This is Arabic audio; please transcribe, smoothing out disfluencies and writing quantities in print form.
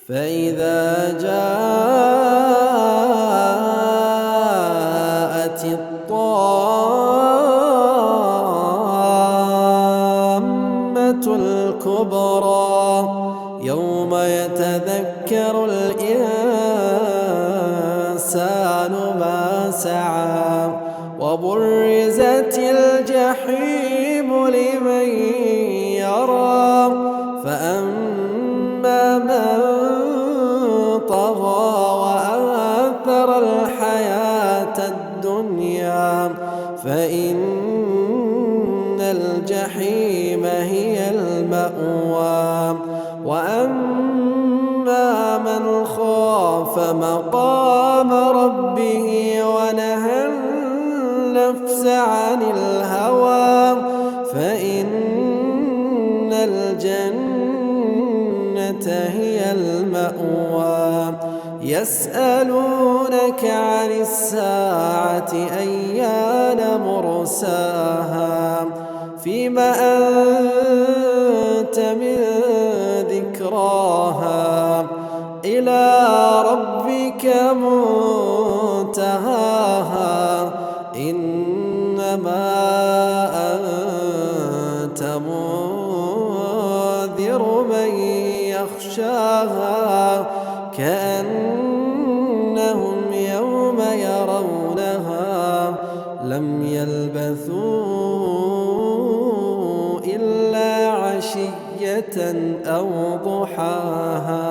فإذا جاءت الطامة الكبرى يوم يتذكر الإنسان ما سعى وبرزت الجحيم لمن يرى فأما من طغى وآثر الحياة الدنيا فإن الجحيم هي المأوى وأما من خاف مقام ربه ونهى النفس عن الهوى فإن الجنة هي المأوى يسألونك عن الساعة أيان مرساها فيم أنت من ذكراها إلى ربك منتهاها إنما أنت منذر من يخشاها كأنهم يوم يرونها لم يلبثوا إلا عشية أو ضحاها.